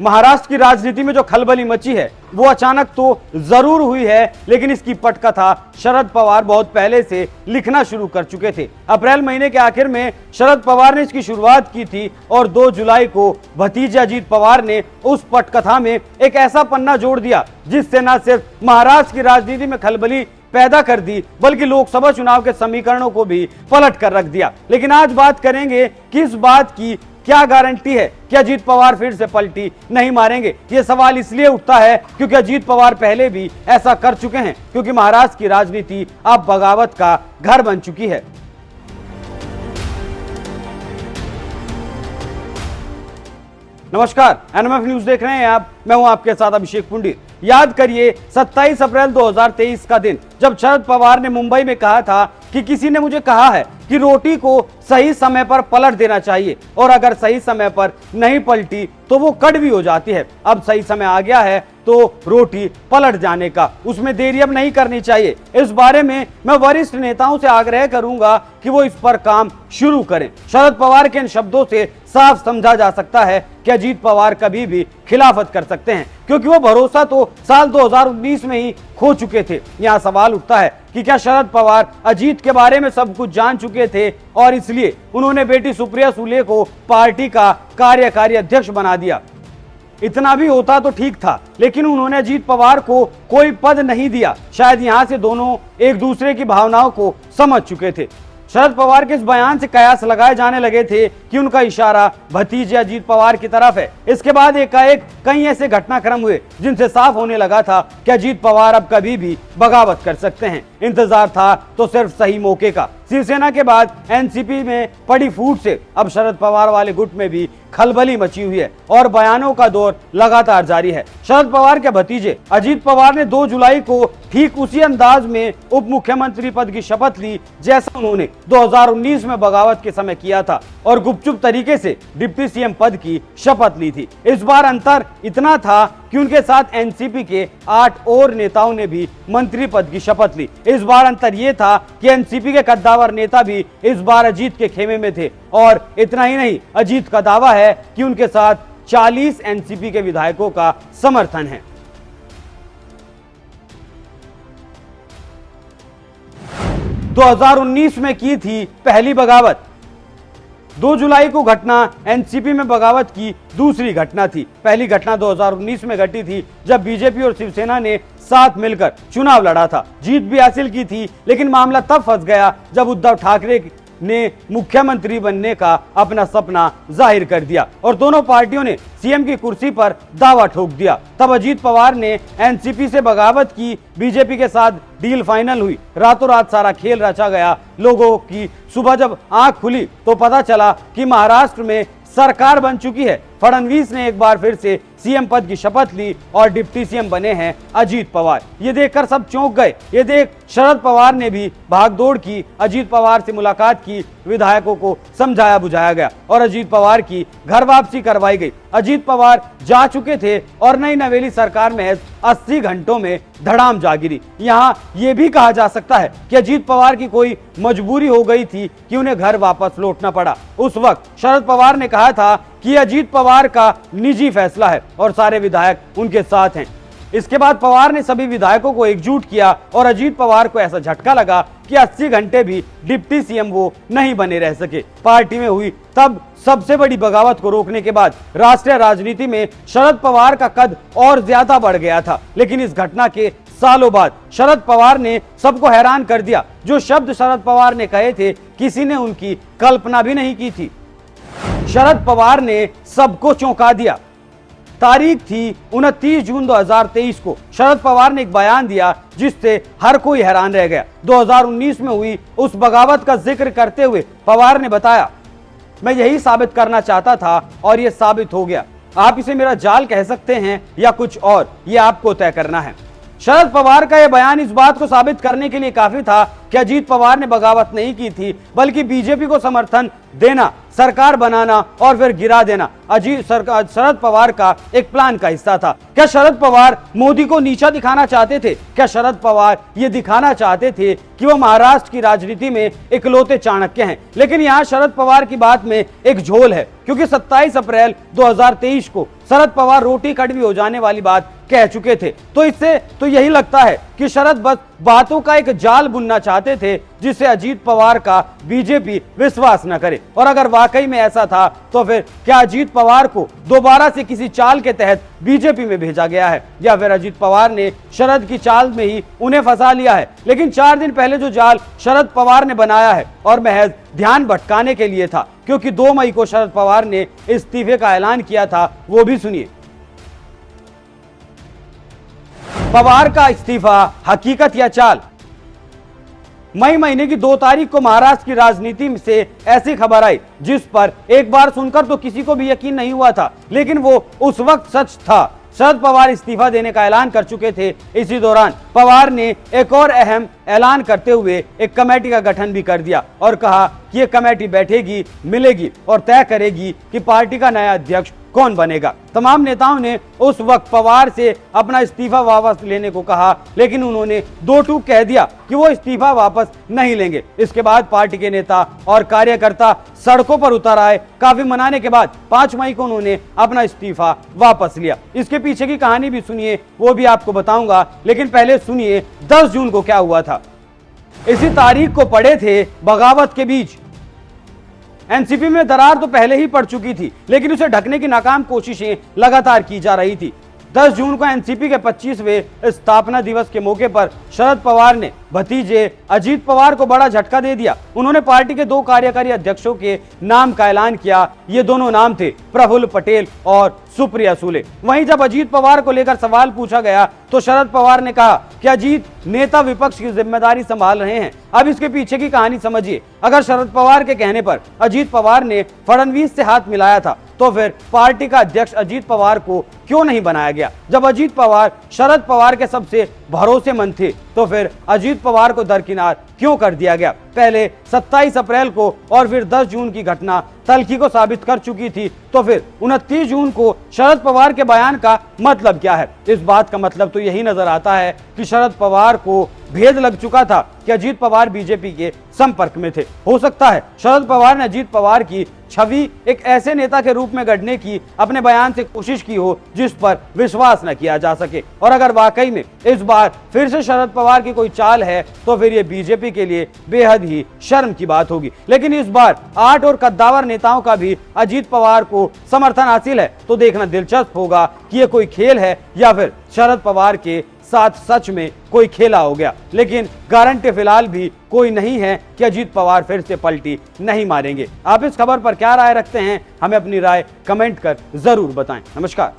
महाराष्ट्र की राजनीति में जो खलबली मची है वो अचानक तो जरूर हुई है, लेकिन इसकी पटकथा शरद पवार बहुत पहले से लिखना शुरू कर चुके थे। अप्रैल महीने के आखिर में शरद पवार ने इसकी शुरुआत की थी और 2 जुलाई को भतीजे अजीत पवार ने उस पटकथा में एक ऐसा पन्ना जोड़ दिया जिससे न सिर्फ महाराष्ट्र की राजनीति में खलबली पैदा कर दी बल्कि लोकसभा चुनाव के समीकरणों को भी पलट कर रख दिया। लेकिन आज बात करेंगे कि इस बात की क्या गारंटी है कि अजीत पवार फिर से पलटी नहीं मारेंगे। यह सवाल इसलिए उठता है क्योंकि अजीत पवार पहले भी ऐसा कर चुके हैं, क्योंकि महाराष्ट्र की राजनीति अब बगावत का घर बन चुकी है। नमस्कार, एनएमएफ न्यूज देख रहे हैं आप। मैं हूं आपके साथ अभिषेक पुंडीर। याद करिए 27 अप्रैल 2023 का दिन, जब शरद पवार ने मुंबई में कहा था कि किसी ने मुझे कहा है कि रोटी को सही समय पर पलट देना चाहिए और अगर सही समय पर नहीं पलटी तो वो कड़वी हो जाती है। अब सही समय आ गया है तो रोटी पलट जाने का, उसमें देरी अब नहीं करनी चाहिए। इस बारे में मैं वरिष्ठ नेताओं से आग्रह करूंगा कि वो इस पर काम शुरू करें। शरद पवार के इन शब्दों से साफ समझा जा सकता है कि अजीत पवार कभी भी खिलाफत कर सकते हैं, क्योंकि वो भरोसा तो साल 2019 में ही खो चुके थे। यहाँ सवाल उठता है कि क्या शरद पवार अजीत के बारे में सब कुछ जान चुके थे और इसलिए उन्होंने बेटी सुप्रिया सुले को पार्टी का कार्यकारी अध्यक्ष बना दिया। इतना भी होता तो ठीक था, लेकिन उन्होंने अजीत पवार को कोई पद नहीं दिया। शायद यहां से दोनों एक दूसरे की भावनाओं को समझ चुके थे। शरद पवार के इस बयान से कयास लगाए जाने लगे थे कि उनका इशारा भतीजे अजीत पवार की तरफ है। इसके बाद एकाएक कई ऐसे घटनाक्रम हुए जिनसे साफ होने लगा था कि अजीत पवार अब कभी भी बगावत कर सकते हैं। इंतजार था तो सिर्फ सही मौके का। शिवसेना के बाद एनसीपी में पड़ी फूट से अब शरद पवार वाले गुट में भी खलबली मची हुई है और बयानों का दौर लगातार जारी है। शरद पवार के भतीजे अजीत पवार ने 2 जुलाई को ठीक उसी अंदाज में उप मुख्यमंत्री पद की शपथ ली जैसा उन्होंने 2019 में बगावत के समय किया था और गुपचुप तरीके से डिप्टी सीएम पद की शपथ ली थी। इस बार अंतर इतना था कि उनके साथ एनसीपी के 8 और नेताओं ने भी मंत्री पद की शपथ ली। इस बार अंतर यह था कि एनसीपी के कद्दावर नेता भी इस बार अजीत के खेमे में थे और इतना ही नहीं, अजीत का दावा है कि उनके साथ 40 एनसीपी के विधायकों का समर्थन है। तो 2019 में की थी पहली बगावत। 2 जुलाई को घटना एनसीपी में बगावत की दूसरी घटना थी। पहली घटना 2019 में घटी थी जब बीजेपी और शिवसेना ने साथ मिलकर चुनाव लड़ा था। जीत भी हासिल की थी, लेकिन मामला तब फंस गया जब उद्धव ठाकरे ने मुख्यमंत्री बनने का अपना सपना जाहिर कर दिया और दोनों पार्टियों ने सीएम की कुर्सी पर दावा ठोक दिया। तब अजीत पवार ने एनसीपी से बगावत की, बीजेपी के साथ डील फाइनल हुई। रातों रात सारा खेल रचा गया। लोगों की सुबह जब आंख खुली तो पता चला कि महाराष्ट्र में सरकार बन चुकी है। फडणवीस ने एक बार फिर से सीएम पद की शपथ ली और डिप्टी सीएम बने हैं अजीत पवार। ये देखकर सब चौंक गए। ये देख शरद पवार ने भी भागदौड़ की, अजीत पवार से मुलाकात की, विधायकों को समझाया बुझाया गया और अजीत पवार की घर वापसी करवाई गई। अजीत पवार जा चुके थे और नई नवेली सरकार में 80 घंटों में धड़ाम जा गिरी। यहाँ ये भी कहा जा सकता है कि अजीत पवार की कोई मजबूरी हो गई थी कि उन्हें घर वापस लौटना पड़ा। उस वक्त शरद पवार ने कहा था कि अजीत पवार का निजी फैसला है और सारे विधायक उनके साथ हैं। इसके बाद पवार ने सभी विधायकों को एकजुट किया और अजीत पवार को ऐसा झटका लगा कि 80 घंटे भी डिप्टी सीएम वो नहीं बने रह सके। पार्टी में हुई तब सबसे बड़ी बगावत को रोकने के बाद राष्ट्रीय राजनीति में शरद पवार का कद और ज्यादा बढ़ गया था। लेकिन इस घटना के सालों बाद शरद पवार ने सबको हैरान कर दिया। जो शब्द शरद पवार ने कहे थे, किसी ने उनकी कल्पना भी नहीं की थी। शरद पवार ने सबको चौंका दिया। तारीख थी 29 जून 2023 को। शरद पवार ने एक बयान दिया जिससे हर कोई हैरान रह गया। 2019 में हुई उस बगावत का जिक्र करते हुए पवार ने बताया, मैं यही साबित करना चाहता था और यह साबित हो गया। आप इसे मेरा जाल कह सकते हैं या कुछ और, यह आपको तय करना है। शरद पवार का यह बयान इस बात को साबित करने के लिए काफी था कि कि अजीत पवार ने बगावत नहीं की थी, बल्कि बीजेपी को समर्थन देना, सरकार बनाना और फिर गिरा देना शरद पवार का एक प्लान का हिस्सा था। क्या शरद पवार मोदी को नीचा दिखाना चाहते थे? क्या शरद पवार ये दिखाना चाहते थे कि वो महाराष्ट्र की राजनीति में इकलौते चाणक्य हैं? लेकिन यहाँ शरद पवार की बात में एक झोल है, क्योंकि 27 अप्रैल 2023 को शरद पवार रोटी कड़वी हो जाने वाली बात कह चुके थे। तो इससे तो यही लगता है कि शरद बस बातों का एक जाल बुनना चाहते थे, जिससे अजीत पवार का बीजेपी विश्वास न करे। और अगर वाकई में ऐसा था, तो फिर क्या अजीत पवार को दोबारा से किसी चाल के तहत बीजेपी में भेजा गया है, या फिर अजीत पवार ने शरद की चाल में ही उन्हें फंसा लिया है? लेकिन 4 दिन पहले जो जाल शरद पवार ने बनाया है, और महज ध्यान भटकाने के लिए था, क्योंकि 2 मई को शरद पवार ने इस्तीफे का ऐलान किया था, वो भी सुनिए। पवार का इस्तीफा हकीकत या चाल? मई महीने की 2 तारीख को महाराष्ट्र की राजनीति से ऐसी खबर आई, जिस पर एक बार सुनकर तो किसी को भी यकीन नहीं हुआ था, लेकिन वो उस वक्त सच था। शरद पवार इस्तीफा देने का ऐलान कर चुके थे। इसी दौरान पवार ने एक और अहम ऐलान करते हुए एक कमेटी का गठन भी कर दिया और कहा कि ये कमेटी बैठेगी, मिलेगी और तय करेगी कि पार्टी का नया अध्यक्ष कौन बनेगा। तमाम नेताओं ने उस वक्त पवार से अपना इस्तीफा वापस लेने को कहा, लेकिन उन्होंने 2 टूक कह दिया कि वो इस्तीफा वापस नहीं लेंगे। इसके बाद पार्टी के नेता और कार्यकर्ता सड़कों पर उतर आए। काफी मनाने के बाद 5 मई को उन्होंने अपना इस्तीफा वापस लिया। इसके पीछे की कहानी भी सुनिए, वो भी आपको बताऊंगा, लेकिन पहले सुनिए 10 जून को क्या हुआ था। इसी तारीख को पड़े थे बगावत के बीच। एनसीपी में दरार तो पहले ही पड़ चुकी थी, लेकिन उसे ढकने की नाकाम कोशिशें लगातार की जा रही थी। 10 जून को एनसीपी के 25वें स्थापना दिवस के मौके पर शरद पवार ने भतीजे अजीत पवार को बड़ा झटका दे दिया। उन्होंने पार्टी के 2 कार्यकारी अध्यक्षों के नाम का ऐलान किया। ये दोनों नाम थे प्रफुल्ल पटेल और सुप्रिया सुले। वहीं जब अजीत पवार को लेकर सवाल पूछा गया, तो शरद पवार ने कहा कि अजीत नेता विपक्ष की जिम्मेदारी संभाल रहे हैं। अब इसके पीछे की कहानी समझिए। अगर शरद पवार के कहने पर अजीत पवार ने फडणवीस से हाथ मिलाया था, तो फिर पार्टी का अध्यक्ष अजीत पवार को क्यों नहीं बनाया गया? जब अजीत पवार शरद पवार के सबसे भरोसेमंद थे, तो फिर अजीत पवार को दरकिनार क्यों कर दिया गया? पहले 27 अप्रैल को और फिर 10 जून की घटना तल्खी को साबित कर चुकी थी, तो फिर 29 जून को शरद पवार के बयान का मतलब क्या है? इस बात का मतलब तो यही नजर आता है कि शरद पवार को भेद लग चुका था कि अजीत पवार बीजेपी के संपर्क में थे। हो सकता है शरद पवार ने अजीत पवार की छवि एक ऐसे नेता के रूप में गढ़ने की अपने बयान से कोशिश की हो, जिस पर विश्वास न किया जा सके। और अगर वाकई में इस बार फिर से शरद पवार की कोई चाल है, तो फिर ये बीजेपी के लिए बेहद ही शर्म की बात होगी। लेकिन इस बार 8 और कद्दावर नेताओं का भी अजीत पवार को समर्थन हासिल है, तो देखना दिलचस्प होगा कि ये कोई खेल है या फिर शरद पवार के साथ सच में कोई खेला हो गया। लेकिन गारंटी फिलहाल भी कोई नहीं है कि अजीत पवार फिर से पलटी नहीं मारेंगे। आप इस खबर पर क्या राय रखते हैं? हमें अपनी राय कमेंट कर जरूर बताएं। नमस्कार।